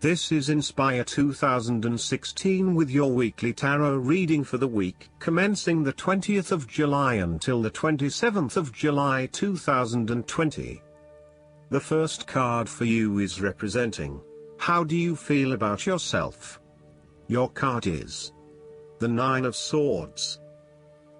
This is Inspire 2016 with your weekly tarot reading for the week commencing the 20th of July until the 27th of July 2020. The first card for you is representing, how do you feel about yourself? Your card is the Nine of Swords.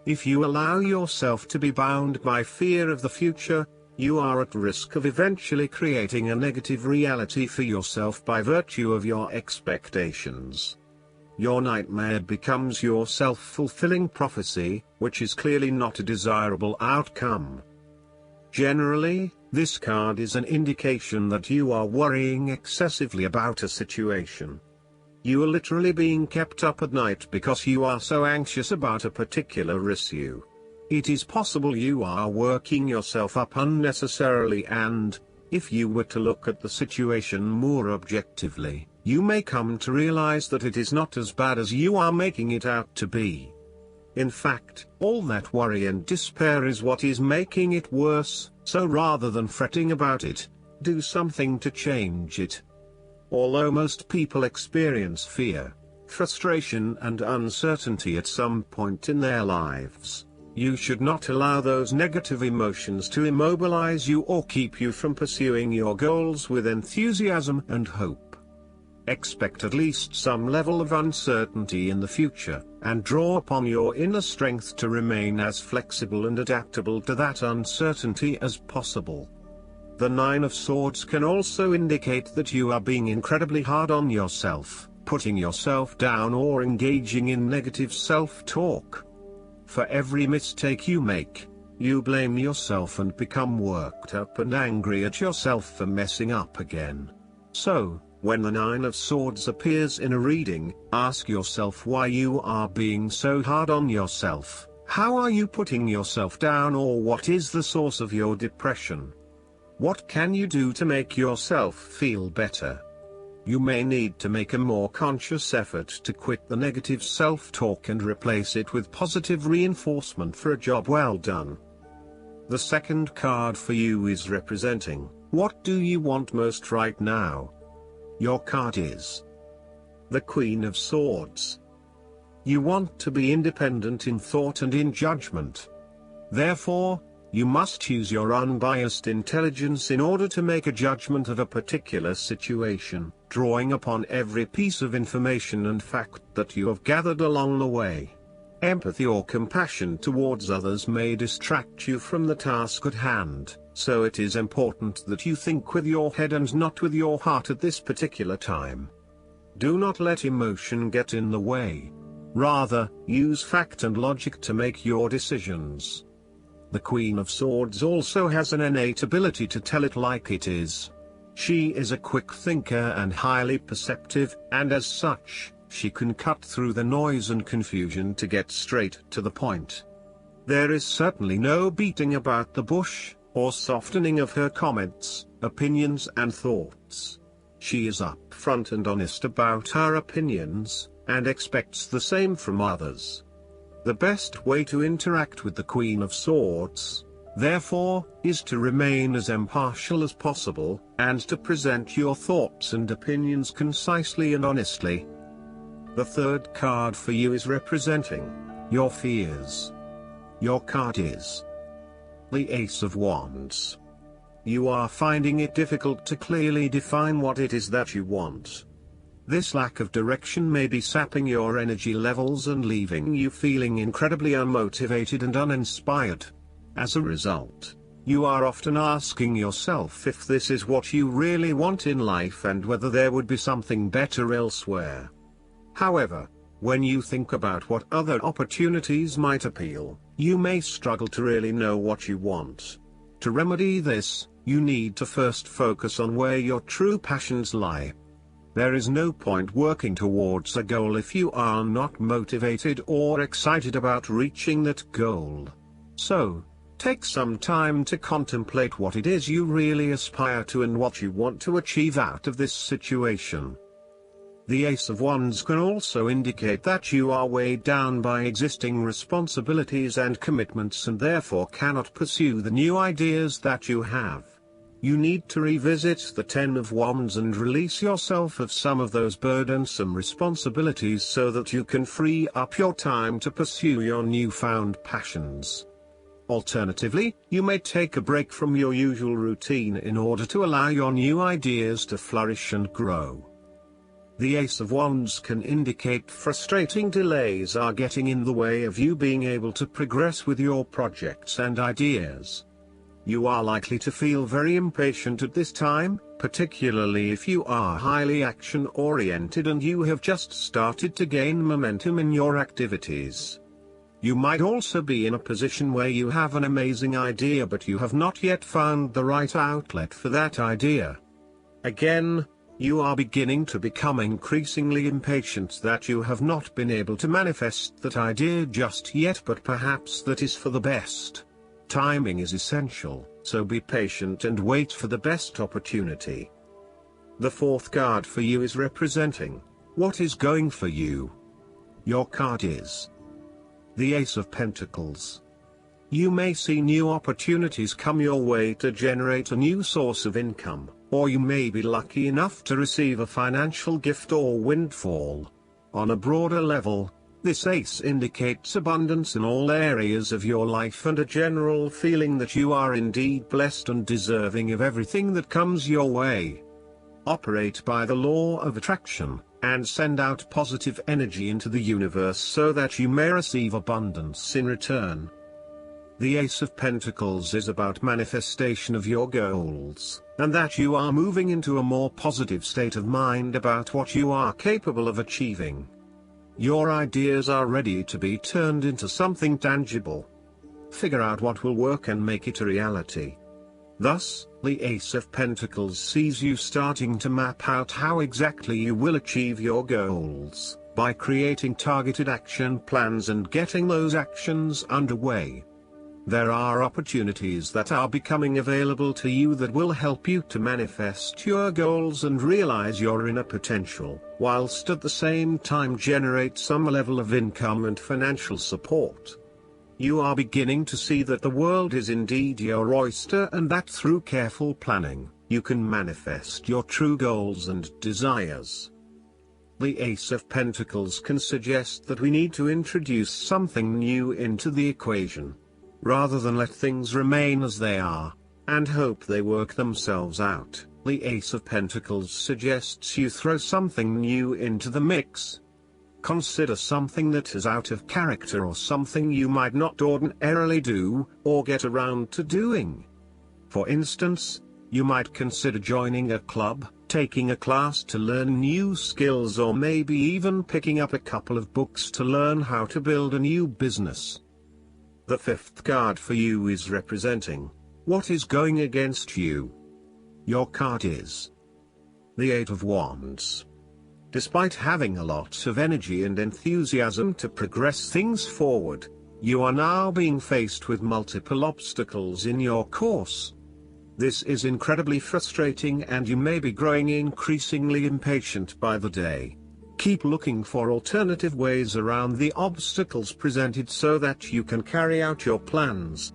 If you allow yourself to be bound by fear of the future, you are at risk of eventually creating a negative reality for yourself by virtue of your expectations. Your nightmare becomes your self-fulfilling prophecy, which is clearly not a desirable outcome. Generally, this card is an indication that you are worrying excessively about a situation. You are literally being kept up at night because you are so anxious about a particular issue. It is possible you are working yourself up unnecessarily, and, if you were to look at the situation more objectively, you may come to realize that it is not as bad as you are making it out to be. In fact, all that worry and despair is what is making it worse, so rather than fretting about it, do something to change it. Although most people experience fear, frustration and uncertainty at some point in their lives, you should not allow those negative emotions to immobilize you or keep you from pursuing your goals with enthusiasm and hope. Expect at least some level of uncertainty in the future, and draw upon your inner strength to remain as flexible and adaptable to that uncertainty as possible. The Nine of Swords can also indicate that you are being incredibly hard on yourself, putting yourself down or engaging in negative self-talk. For every mistake you make, you blame yourself and become worked up and angry at yourself for messing up again. So, when the Nine of Swords appears in a reading, ask yourself why you are being so hard on yourself. How are you putting yourself down, or what is the source of your depression? What can you do to make yourself feel better? You may need to make a more conscious effort to quit the negative self-talk and replace it with positive reinforcement for a job well done. The second card for you is representing, what do you want most right now? Your card is the Queen of Swords. You want to be independent in thought and in judgment. Therefore, you must use your unbiased intelligence in order to make a judgment of a particular situation, drawing upon every piece of information and fact that you have gathered along the way. Empathy or compassion towards others may distract you from the task at hand, so it is important that you think with your head and not with your heart at this particular time. Do not let emotion get in the way. Rather, use fact and logic to make your decisions. The Queen of Swords also has an innate ability to tell it like it is. She is a quick thinker and highly perceptive, and as such, she can cut through the noise and confusion to get straight to the point. There is certainly no beating about the bush, or softening of her comments, opinions and thoughts. She is upfront and honest about her opinions, and expects the same from others. The best way to interact with the Queen of Swords, therefore, is to remain as impartial as possible, and to present your thoughts and opinions concisely and honestly. The third card for you is representing your fears. Your card is the Ace of Wands. You are finding it difficult to clearly define what it is that you want. This lack of direction may be sapping your energy levels and leaving you feeling incredibly unmotivated and uninspired. As a result, you are often asking yourself if this is what you really want in life and whether there would be something better elsewhere. However, when you think about what other opportunities might appeal, you may struggle to really know what you want. To remedy this, you need to first focus on where your true passions lie. There is no point working towards a goal if you are not motivated or excited about reaching that goal. So, take some time to contemplate what it is you really aspire to and what you want to achieve out of this situation. The Ace of Wands can also indicate that you are weighed down by existing responsibilities and commitments and therefore cannot pursue the new ideas that you have. You need to revisit the Ten of Wands and release yourself of some of those burdensome responsibilities so that you can free up your time to pursue your newfound passions. Alternatively, you may take a break from your usual routine in order to allow your new ideas to flourish and grow. The Ace of Wands can indicate frustrating delays are getting in the way of you being able to progress with your projects and ideas. You are likely to feel very impatient at this time, particularly if you are highly action-oriented and you have just started to gain momentum in your activities. You might also be in a position where you have an amazing idea but you have not yet found the right outlet for that idea. Again, you are beginning to become increasingly impatient that you have not been able to manifest that idea just yet, but perhaps that is for the best. Timing is essential, so be patient and wait for the best opportunity. The fourth card for you is representing what is going for you. Your card is the Ace of Pentacles. You may see new opportunities come your way to generate a new source of income, or you may be lucky enough to receive a financial gift or windfall. On a broader level, this ace indicates abundance in all areas of your life and a general feeling that you are indeed blessed and deserving of everything that comes your way. Operate by the law of attraction, and send out positive energy into the universe so that you may receive abundance in return. The Ace of Pentacles is about manifestation of your goals, and that you are moving into a more positive state of mind about what you are capable of achieving. Your ideas are ready to be turned into something tangible. Figure out what will work and make it a reality. Thus, the Ace of Pentacles sees you starting to map out how exactly you will achieve your goals, by creating targeted action plans and getting those actions underway. There are opportunities that are becoming available to you that will help you to manifest your goals and realize your inner potential, whilst at the same time generate some level of income and financial support. You are beginning to see that the world is indeed your oyster and that through careful planning, you can manifest your true goals and desires. The Ace of Pentacles can suggest that we need to introduce something new into the equation, rather than let things remain as they are, and hope they work themselves out. The Ace of Pentacles suggests you throw something new into the mix. Consider something that is out of character or something you might not ordinarily do, or get around to doing. For instance, you might consider joining a club, taking a class to learn new skills, or maybe even picking up a couple of books to learn how to build a new business. The fifth card for you is representing what is going against you. Your card is the Eight of Wands. Despite having a lot of energy and enthusiasm to progress things forward, you are now being faced with multiple obstacles in your course. This is incredibly frustrating and you may be growing increasingly impatient by the day. Keep looking for alternative ways around the obstacles presented so that you can carry out your plans.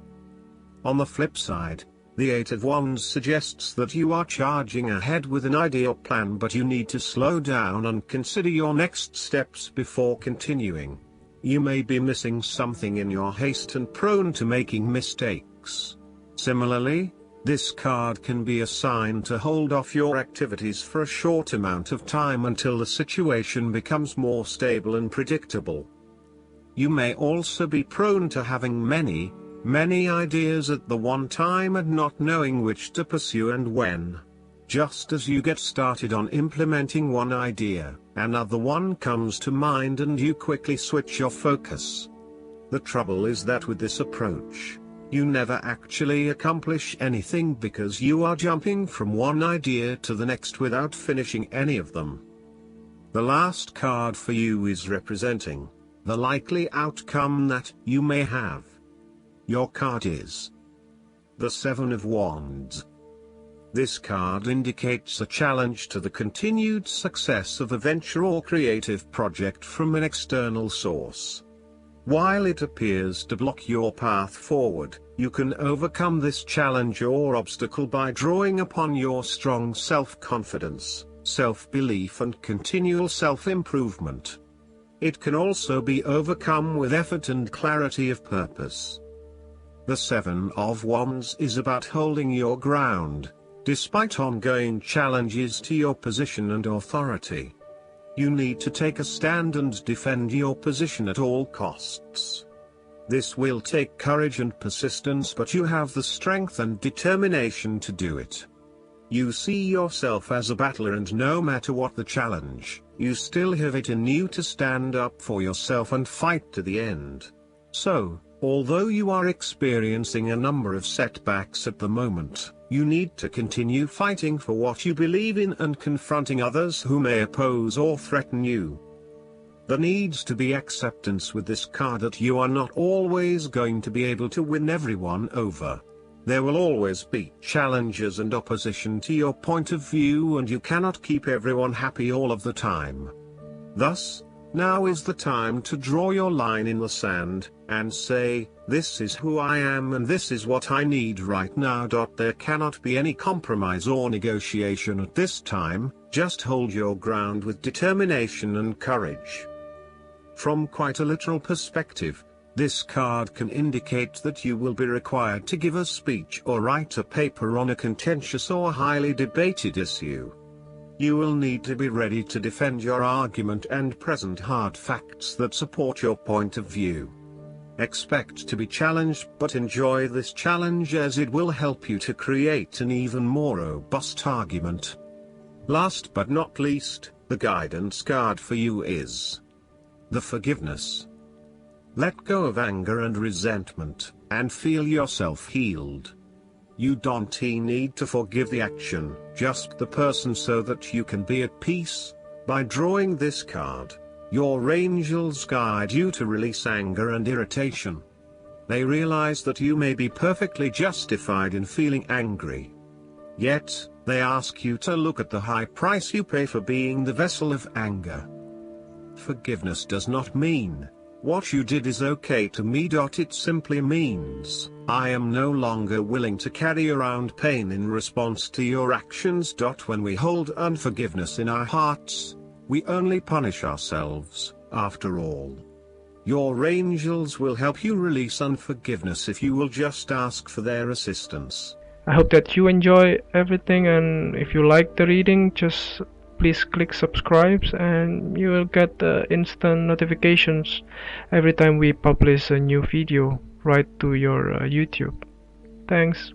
On the flip side, the Eight of Wands suggests that you are charging ahead with an idea or plan, but you need to slow down and consider your next steps before continuing. You may be missing something in your haste and prone to making mistakes. Similarly, this card can be a sign to hold off your activities for a short amount of time until the situation becomes more stable and predictable. You may also be prone to having many ideas at the one time and not knowing which to pursue and when. Just as you get started on implementing one idea, another one comes to mind and you quickly switch your focus. The trouble is that with this approach, you never actually accomplish anything because you are jumping from one idea to the next without finishing any of them. The last card for you is representing the likely outcome that you may have. Your card is the Seven of Wands. This card indicates a challenge to the continued success of a venture or creative project from an external source. While it appears to block your path forward, you can overcome this challenge or obstacle by drawing upon your strong self-confidence, self-belief and continual self-improvement. It can also be overcome with effort and clarity of purpose. The Seven of Wands is about holding your ground, despite ongoing challenges to your position and authority. You need to take a stand and defend your position at all costs. This will take courage and persistence, but you have the strength and determination to do it. You see yourself as a battler, and no matter what the challenge, you still have it in you to stand up for yourself and fight to the end. So, although you are experiencing a number of setbacks at the moment, you need to continue fighting for what you believe in and confronting others who may oppose or threaten you. There needs to be acceptance with this card that you are not always going to be able to win everyone over. There will always be challenges and opposition to your point of view, and you cannot keep everyone happy all of the time. Thus, now is the time to draw your line in the sand, and say, this is who I am and this is what I need right now. There cannot be any compromise or negotiation at this time, just hold your ground with determination and courage. From quite a literal perspective, this card can indicate that you will be required to give a speech or write a paper on a contentious or highly debated issue. You will need to be ready to defend your argument and present hard facts that support your point of view. Expect to be challenged, but enjoy this challenge as it will help you to create an even more robust argument. Last but not least, the guidance card for you is the Forgiveness. Let go of anger and resentment, and feel yourself healed. You don't need to forgive the action, just the person, so that you can be at peace. By drawing this card, your angels guide you to release anger and irritation. They realize that you may be perfectly justified in feeling angry. Yet, they ask you to look at the high price you pay for being the vessel of anger. Forgiveness does not mean, what you did is okay to me. It simply means, I am no longer willing to carry around pain in response to your actions. When we hold unforgiveness in our hearts, we only punish ourselves, after all. Your angels will help you release unforgiveness if you will just ask for their assistance. I hope that you enjoy everything, and if you like the reading, just please click subscribe and you will get instant notifications every time we publish a new video right to your YouTube. Thanks.